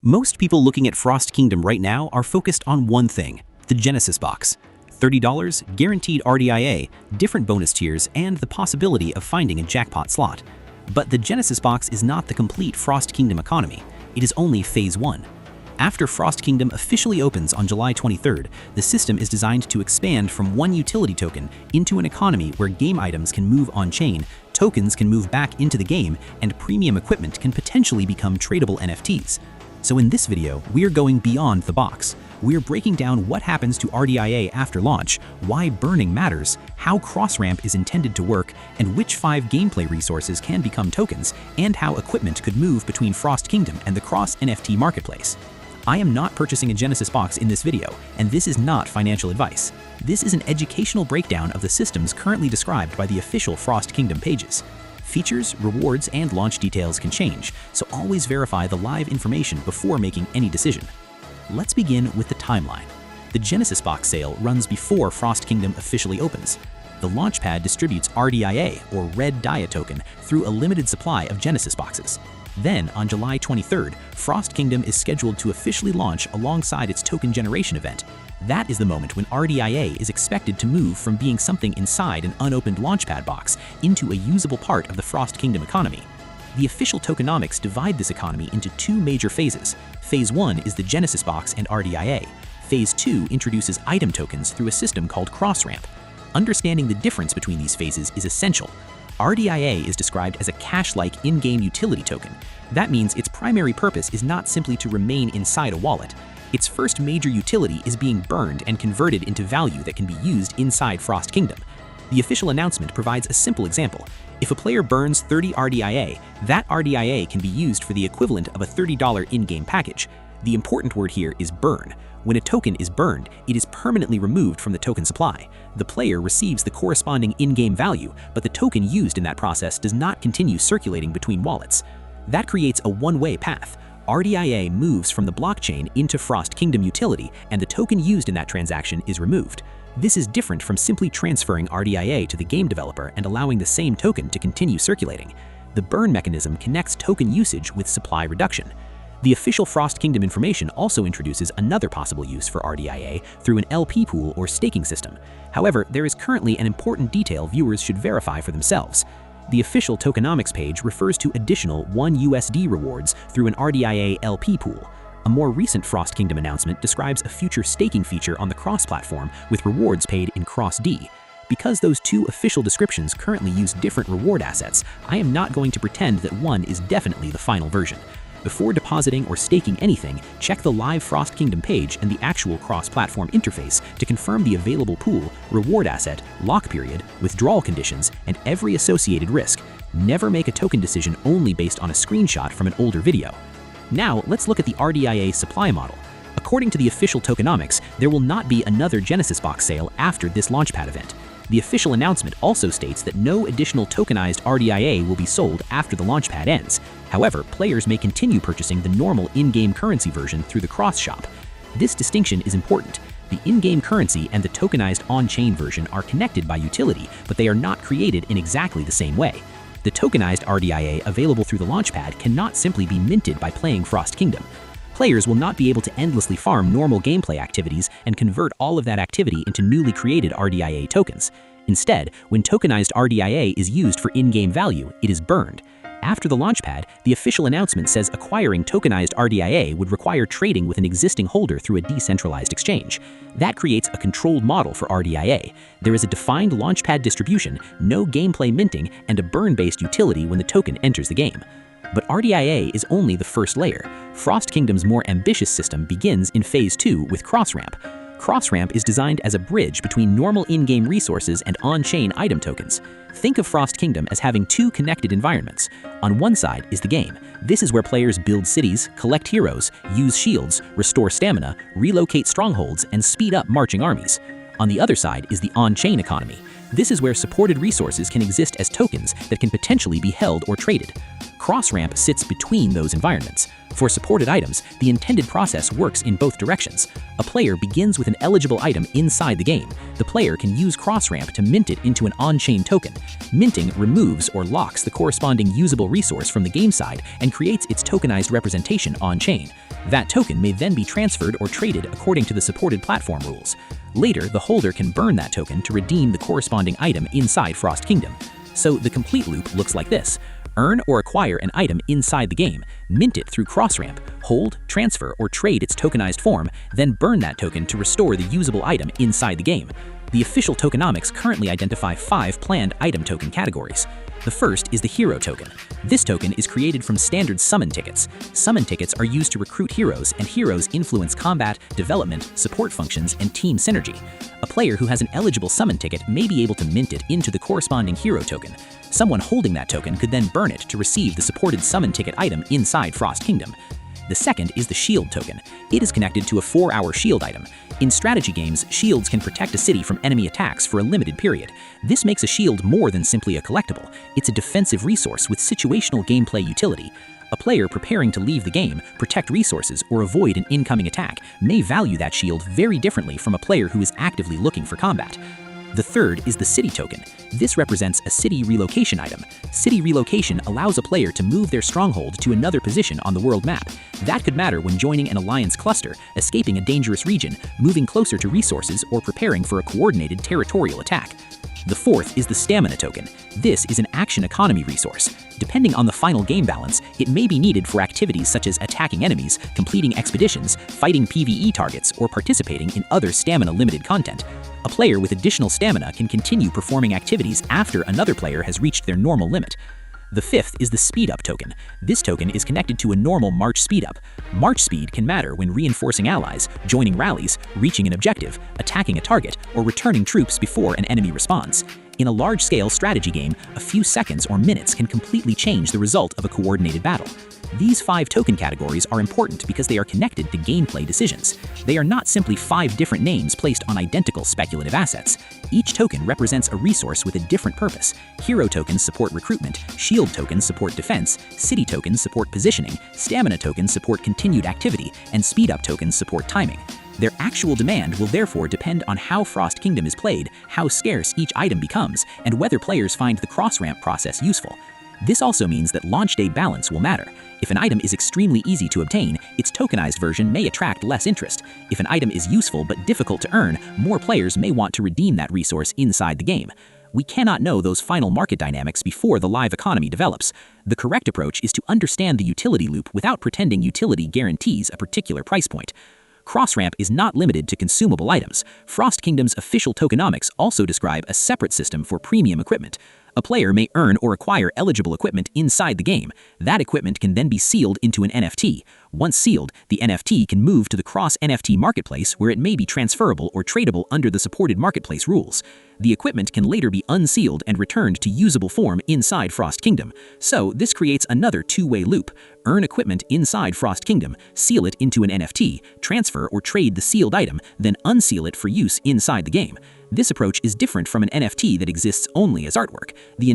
Most people looking at Frost Kingdom right now are focused on one thing, the Genesis box. $30, guaranteed RDIA, different bonus tiers, and the possibility of finding a jackpot slot. But the Genesis box is not the complete Frost Kingdom economy. It is only Phase 1. After Frost Kingdom officially opens on July 23rd, the system is designed to expand from one utility token into an economy where game items can move on-chain, tokens can move back into the game, and premium equipment can potentially become tradable NFTs. So in this video, we're going beyond the box. We're breaking down what happens to RDIA after launch, why burning matters, how cross-ramp is intended to work, and which 5 gameplay resources can become tokens, and how equipment could move between Frost Kingdom and the cross-NFT marketplace. I am not purchasing a Genesis box in this video, and this is not financial advice. This is an educational breakdown of the systems currently described by the official Frost Kingdom pages. Features, rewards, and launch details can change, so always verify the live information before making any decision. Let's begin with the timeline. The Genesis box sale runs before Frost Kingdom officially opens. The launchpad distributes RDIA, or Red DIA token, through a limited supply of Genesis boxes. Then, on July 23rd, Frost Kingdom is scheduled to officially launch alongside its token generation event. That is the moment when RDIA is expected to move from being something inside an unopened launchpad box into a usable part of the Frost Kingdom economy. The official tokenomics divide this economy into 2 major phases. Phase 1 is the Genesis box and RDIA. Phase 2 introduces item tokens through a system called cross-ramp. Understanding the difference between these phases is essential. RDIA is described as a cash-like in-game utility token. That means its primary purpose is not simply to remain inside a wallet. Its first major utility is being burned and converted into value that can be used inside Frost Kingdom. The official announcement provides a simple example. If a player burns 30 RDIA, that RDIA can be used for the equivalent of a $30 in-game package. The important word here is burn. When a token is burned, it is permanently removed from the token supply. The player receives the corresponding in-game value, but the token used in that process does not continue circulating between wallets. That creates a one-way path. RDIA moves from the blockchain into Frost Kingdom utility, and the token used in that transaction is removed. This is different from simply transferring RDIA to the game developer and allowing the same token to continue circulating. The burn mechanism connects token usage with supply reduction. The official Frost Kingdom information also introduces another possible use for RDIA through an LP pool or staking system. However, there is currently an important detail viewers should verify for themselves. The official tokenomics page refers to additional 1 USD rewards through an RDIA LP pool. A more recent Frost Kingdom announcement describes a future staking feature on the cross-platform with rewards paid in Cross-D. Because those 2 official descriptions currently use different reward assets, I am not going to pretend that one is definitely the final version. Before depositing or staking anything, check the live Frost Kingdom page and the actual cross-platform interface to confirm the available pool, reward asset, lock period, withdrawal conditions, and every associated risk. Never make a token decision only based on a screenshot from an older video. Now, let's look at the RDIA supply model. According to the official tokenomics, there will not be another Genesis box sale after this launchpad event. The official announcement also states that no additional tokenized RDIA will be sold after the launchpad ends. However, players may continue purchasing the normal in-game currency version through the cross shop. This distinction is important. The in-game currency and the tokenized on-chain version are connected by utility, but they are not created in exactly the same way. The tokenized RDIA available through the launchpad cannot simply be minted by playing Frost Kingdom. Players will not be able to endlessly farm normal gameplay activities and convert all of that activity into newly created RDIA tokens. Instead, when tokenized RDIA is used for in-game value, it is burned. After the launchpad, the official announcement says acquiring tokenized RDIA would require trading with an existing holder through a decentralized exchange. That creates a controlled model for RDIA. There is a defined launchpad distribution, no gameplay minting, and a burn-based utility when the token enters the game. But RDIA is only the first layer. Frost Kingdom's more ambitious system begins in Phase 2 with cross-ramp. Cross-ramp is designed as a bridge between normal in-game resources and on-chain item tokens. Think of Frost Kingdom as having 2 connected environments. On one side is the game. This is where players build cities, collect heroes, use shields, restore stamina, relocate strongholds, and speed up marching armies. On the other side is the on-chain economy. This is where supported resources can exist as tokens that can potentially be held or traded. Cross-ramp sits between those environments. For supported items, the intended process works in both directions. A player begins with an eligible item inside the game. The player can use cross-ramp to mint it into an on-chain token. Minting removes or locks the corresponding usable resource from the game side and creates its tokenized representation on-chain. That token may then be transferred or traded according to the supported platform rules. Later, the holder can burn that token to redeem the corresponding item inside Frost Kingdom. So the complete loop looks like this. Earn or acquire an item inside the game, mint it through cross-ramp, hold, transfer, or trade its tokenized form, then burn that token to restore the usable item inside the game. The official tokenomics currently identify 5 planned item token categories. The first is the hero token. This token is created from standard summon tickets. Summon tickets are used to recruit heroes, and heroes influence combat, development, support functions, and team synergy. A player who has an eligible summon ticket may be able to mint it into the corresponding hero token. Someone holding that token could then burn it to receive the supported summon ticket item inside Frost Kingdom. The second is the shield token. It is connected to a 4-hour shield item. In strategy games, shields can protect a city from enemy attacks for a limited period. This makes a shield more than simply a collectible. It's a defensive resource with situational gameplay utility. A player preparing to leave the game, protect resources, or avoid an incoming attack may value that shield very differently from a player who is actively looking for combat. The third is the city token. This represents a city relocation item. City relocation allows a player to move their stronghold to another position on the world map. That could matter when joining an alliance cluster, escaping a dangerous region, moving closer to resources, or preparing for a coordinated territorial attack. The fourth is the stamina token. This is an action economy resource. Depending on the final game balance, it may be needed for activities such as attacking enemies, completing expeditions, fighting PvE targets, or participating in other stamina-limited content. A player with additional stamina can continue performing activities after another player has reached their normal limit. The fifth is the speed up token. This token is connected to a normal march speed up. March speed can matter when reinforcing allies, joining rallies, reaching an objective, attacking a target, or returning troops before an enemy responds. In a large-scale strategy game, a few seconds or minutes can completely change the result of a coordinated battle. These 5 token categories are important because they are connected to gameplay decisions. They are not simply 5 different names placed on identical speculative assets. Each token represents a resource with a different purpose. Hero tokens support recruitment, shield tokens support defense, city tokens support positioning, stamina tokens support continued activity, and speed up tokens support timing. Their actual demand will therefore depend on how Frost Kingdom is played, how scarce each item becomes, and whether players find the cross-ramp process useful. This also means that launch day balance will matter. If an item is extremely easy to obtain, its tokenized version may attract less interest. If an item is useful but difficult to earn, more players may want to redeem that resource inside the game. We cannot know those final market dynamics before the live economy develops. The correct approach is to understand the utility loop without pretending utility guarantees a particular price point. Cross-ramp is not limited to consumable items. Frost Kingdom's official tokenomics also describe a separate system for premium equipment. A player may earn or acquire eligible equipment inside the game. That equipment can then be sealed into an NFT. Once sealed, the NFT can move to the cross-NFT marketplace where it may be transferable or tradable under the supported marketplace rules. The equipment can later be unsealed and returned to usable form inside Frost Kingdom. So this creates another two-way loop. Earn equipment inside Frost Kingdom, seal it into an NFT, transfer or trade the sealed item, then unseal it for use inside the game. This approach is different from an NFT that exists only as artwork. The